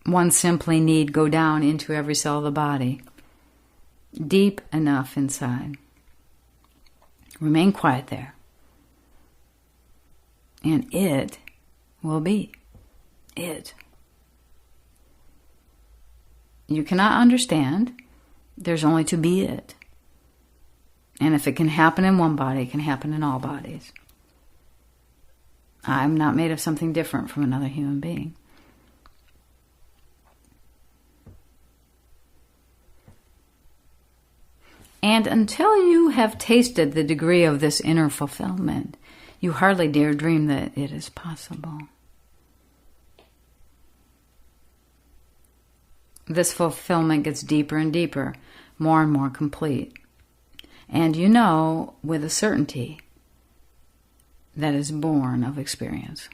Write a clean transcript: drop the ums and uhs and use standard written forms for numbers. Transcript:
one simply need go down into every cell of the body, deep enough inside. Remain quiet there. And it will be. It. You cannot understand. There's only to be it. And if it can happen in one body, it can happen in all bodies. I'm not made of something different from another human being. And until you have tasted the degree of this inner fulfillment, you hardly dare dream that it is possible. This fulfillment gets deeper and deeper, more and more complete. And you know with a certainty that is born of experience.